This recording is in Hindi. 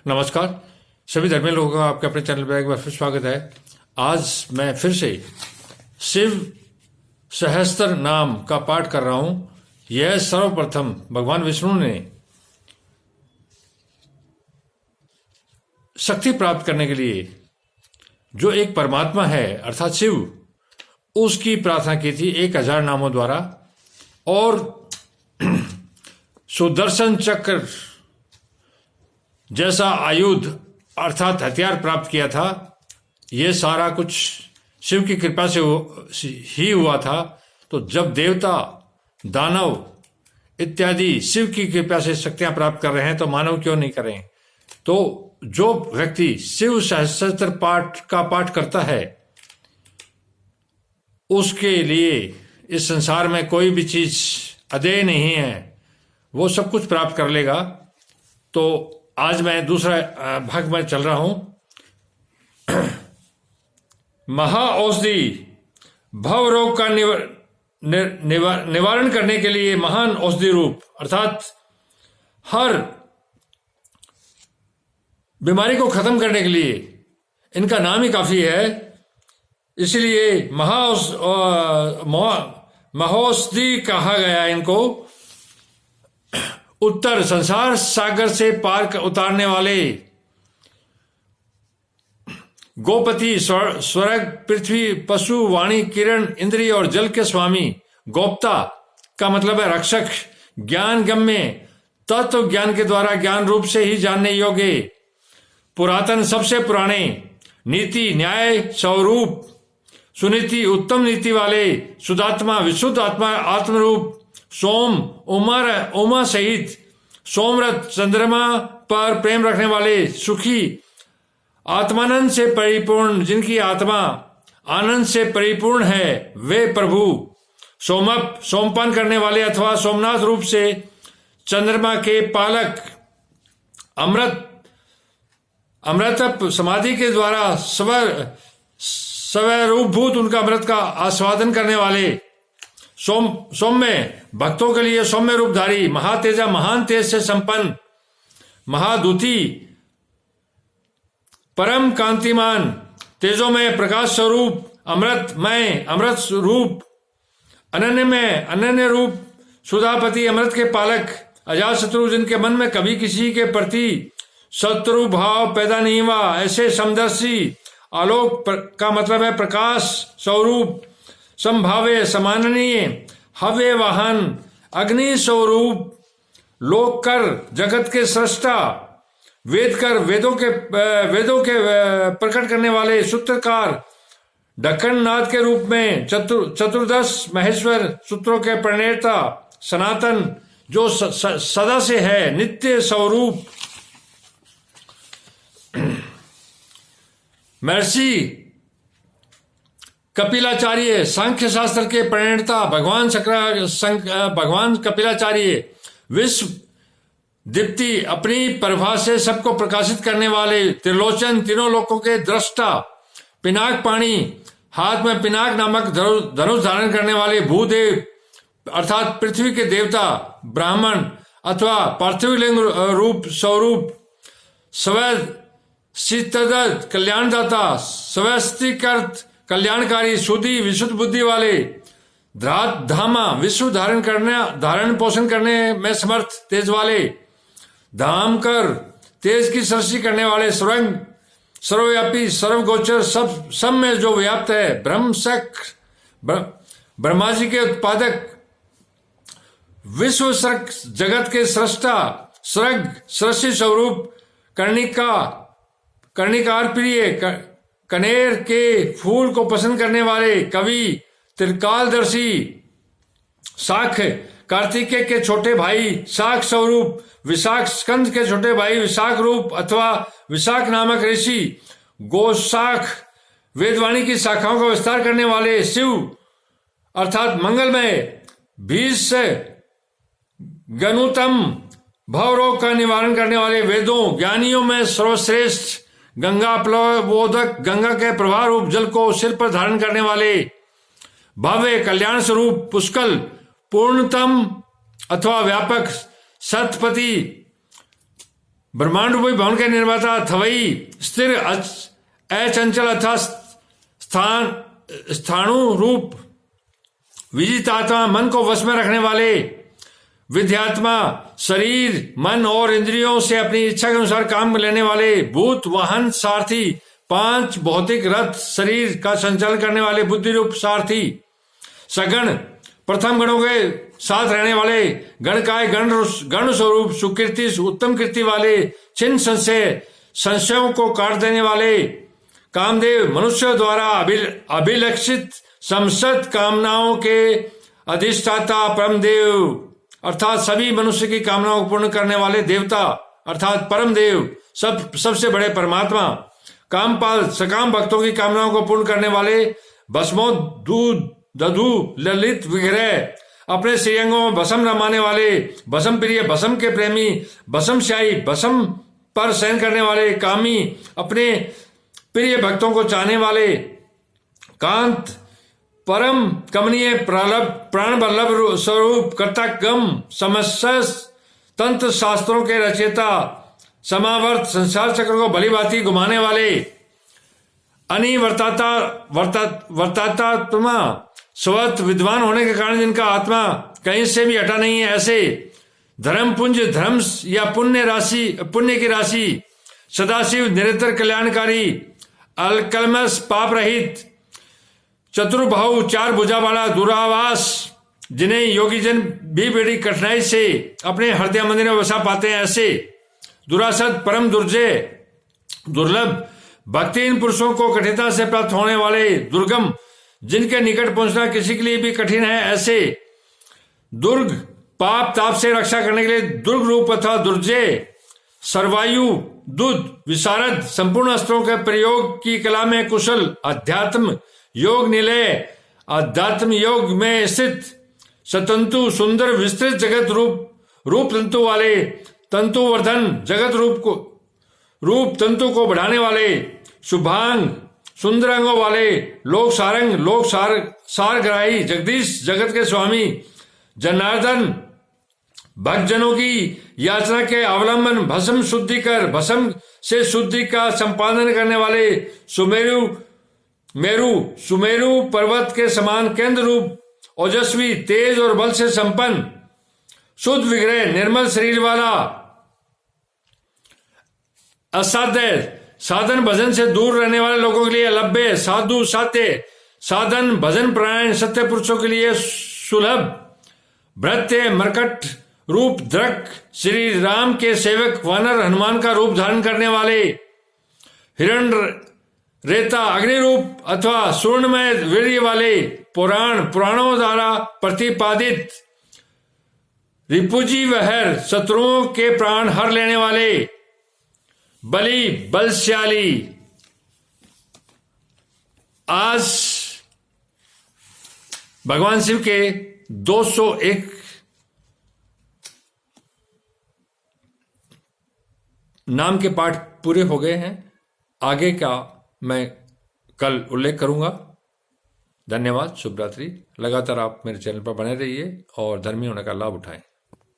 नमस्कार सभी धर्मी लोगों का आपके अपने चैनल पर एक बार फिर स्वागत है। आज मैं फिर से शिव सहस्त्र नाम का पाठ कर रहा हूं। यह सर्वप्रथम भगवान विष्णु ने शक्ति प्राप्त करने के लिए जो एक परमात्मा है अर्थात शिव, उसकी प्रार्थना की थी 1000 नामों द्वारा। और सुदर्शन चक्र जैसा आयुध अर्थात हथियार प्राप्त किया था। यह सारा कुछ शिव की कृपा से ही हुआ था। तो जब देवता, दानव इत्यादि शिव की कृपा से शक्तियां प्राप्त कर रहे हैं तो मानव क्यों नहीं करें। तो जो व्यक्ति शिव सहस्त्र पाठ का पाठ करता है उसके लिए इस संसार में कोई भी चीज अदेय नहीं है, वो सब कुछ प्राप्त कर लेगा। तो आज मैं दूसरा भाग में चल रहा हूं। महाऔषधि भव रोग का निवारण करने के लिए महान औषधि रूप अर्थात हर बीमारी को खत्म करने के लिए इनका नाम ही काफी है। इसलिए महौषधि कहा गया इनको। उत्तर संसार सागर से पार उतारने वाले गोपति, स्वर्ग, पृथ्वी, पशु, वाणी, किरण, इंद्रिय और जल के स्वामी। गोप्ता का मतलब है रक्षक। ज्ञान गम्य, तत्व ज्ञान के द्वारा ज्ञान रूप से ही जानने योग्य। पुरातन, सबसे पुराने। नीति, न्याय, स्वरूप, सुनीति, उत्तम नीति वाले। शुद्धात्मा, विशुद्ध आत्मा, आत्मरूप। सोम, उमा सहित। सोमरथ, चंद्रमा पर प्रेम रखने वाले। सुखी, आत्मानंद से परिपूर्ण, जिनकी आत्मा आनंद से परिपूर्ण है वे प्रभु। सोमप, सोमपान करने वाले अथवा सोमनाथ रूप से चंद्रमा के पालक। अमृत समाधि के द्वारा स्वरूपभूत उनका अमृत का आस्वादन करने वाले। सौम्य, भक्तों के लिए सौम्य रूपधारी। महातेजा, महान तेज से संपन्न। महादूती, परम कांतिमान, तेजोमय, प्रकाश स्वरूप। अमृतमय, अमृत रूप। अनन्य रूप, सुधापति, अमृत के पालक। अजात शत्रु, जिनके मन में कभी किसी के प्रति शत्रु भाव पैदा नहीं हुआ, ऐसे समदर्शी। आलोक का मतलब है प्रकाश स्वरूप। संभाव्य, समाननीय। हव्य वाहन, अग्नि स्वरूप। लोक कर, जगत के सृष्टा। वेद कर, वेदों के प्रकट करने वाले। सूत्रकार, ढक्कन नाद के रूप में। चतुर्दश महेश्वर, सूत्रों के प्रणेता। सनातन, जो सदा से है। नित्य स्वरूप। महर्षि कपिलाचार्य, सांख्य शास्त्र के प्रणेता। भगवान कपिलाचार्य, विश्व दीप्ति, अपनी प्रभा से सबको प्रकाशित करने वाले। त्रिलोचन, तीनों लोकों के दृष्टा। पिनाक पाणी, हाथ में पिनाक नामक धनुष धारण करने वाले। भूदेव अर्थात पृथ्वी के देवता। ब्राह्मण अथवा पार्थिव लिंग रूप स्वरूप। स्वैध शीतद, कल्याणदाता। स्वस्तिकर्त, कल्याणकारी। सुधी, विशुद्ध बुद्धि वाले। धामा, विश्व धारण पोषण करने में समर्थ, तेज वाले। धामकर, तेज की सृष्टि करने वाले। स्वरंग, सर्वव्यापी, सर्वगोचर, सब में जो व्याप्त है। ब्रह्मा जी के उत्पादक। विश्व सर्ग, जगत के सृष्टा। सर्ग, सृष्टि स्वरूप। कर्णिकार प्रिय, कनेर के फूल को पसंद करने वाले। कवि, त्रिकालदर्शी। शाख, कार्तिकेय के छोटे भाई। शाख स्वरूप। विशाख, स्कंद के छोटे भाई। विशाख रूप अथवा विशाख नामक ऋषि। गोशाख, वेदवाणी की शाखाओं का विस्तार करने वाले। शिव अर्थात मंगलमय। भीष, गनुतम, भव रोग का निवारण करने वाले। वेदों, ज्ञानियों में सर्वश्रेष्ठ। गंगा प्लवबोधक, गंगा के प्रवाह रूप जल को सिर पर धारण करने वाले। भव्य, कल्याण स्वरूप। पुष्कल, पूर्णतम अथवा व्यापक। सतपति, ब्रह्मांड रूपी भवन के निर्माता थवई, स्थिर अचंचल अथा स्थाणु रूप विजितात्मा, मन को वश में रखने वाले विद्यात्मा, शरीर मन और इंद्रियों से अपनी इच्छा के अनुसार काम लेने वाले भूत वाहन सारथी, 5 भौतिक रथ शरीर का संचालन करने वाले बुद्धि रूप सारथी, सगण प्रथम गणों के साथ रहने वाले गणकाय गण स्वरूप सुकीर्ति उत्तम कीर्ति वाले, छिन्न संशयों को काट देने वाले कामदेव, मनुष्य द्वारा अभिलक्षित समस्त कामनाओं के अधिष्ठाता परमदेव अर्थात सभी मनुष्य की कामनाओं को पूर्ण करने वाले देवता अर्थात परम देव, सबसे बड़े परमात्मा, कामपाल सकाम भक्तों की कामनाओं को पूर्ण करने वाले भस्मो दूध दधु ललित विग्रह, अपने श्रीअंगों में भस्म रमाने वाले भस्म प्रिय, भस्म के प्रेमी, भस्म शाही, भस्म पर सहन करने वाले कामी, अपने प्रिय भक्तों को चाहने वाले कांत, परम कमनीय प्राण बल्लभ स्वरूप, कर्तागम, समस्त तंत्र शास्त्रों के रचयिता, समावर्त संसार चक्र को भली भांति घुमाने वाले, वर्तात्मा स्वत विद्वान होने के कारण जिनका आत्मा कहीं से भी हटा नहीं है, ऐसे धर्म पुंज, धर्म या पुण्य की राशि, सदाशिव निरंतर कल्याणकारी, अलकलमस पाप रहित, चतुर्बाहु 4 भुजा वाला दूरावास, जिन्हें योगी जन भी बड़ी कठिनाई से अपने हृदय मंदिर में बसा पाते हैं, ऐसे दुरासद परम दुर्लभ भक्तिहीन पुरुषों को कठिनता से प्राप्त होने वाले, दुर्गम जिनके निकट पहुंचना किसी के लिए भी कठिन है, ऐसे दुर्ग पाप ताप से रक्षा करने के लिए दुर्ग रूप अथवा दुर्जय, सर्वायु दुध विशारद, संपूर्ण अस्त्रों के प्रयोग की कला में कुशल, अध्यात्म योग निलय, अध्यात्म योग में स्थित, सतंतु सुंदर विस्तृत जगत रूप तंतु वाले, तंतुवर्धन जगत रूप तंतु को बढ़ाने वाले, शुभांग सुंदर अंगों वाले, लोक सारग्राही, जगदीश जगत के स्वामी, जनार्दन भक्तजनों की याचना के अवलंबन, भस्म शुद्धिकर भस्म से शुद्धि का संपादन करने वाले, सुमेरु पर्वत के समान केंद्र रूप, ओजस्वी तेज और बल से संपन्न, शुद्ध विग्रह निर्मल शरीर वाला, असाध्य साधन भजन से दूर रहने वाले लोगों के लिए अलभ्य, साधु साध्य साधन भजन प्राणायण सत्य पुरुषों के लिए सुलभ, भृत्य मरकट रूप द्रक, श्री राम के सेवक वानर हनुमान का रूप धारण करने वाले, हिरण्य रेता अग्नि रूप अथवा स्वर्णमय वीर्य वाले, पुराणों द्वारा प्रतिपादित रिपुजी वहर, शत्रुओं के प्राण हर लेने वाले, बली बलशाली। आज भगवान शिव के 201 नाम के पाठ पूरे हो गए हैं। आगे का मैं कल उल्लेख करूंगा। धन्यवाद, शुभ रात्रि। लगातार आप मेरे चैनल पर बने रहिए और धर्मी होने का लाभ उठाएं।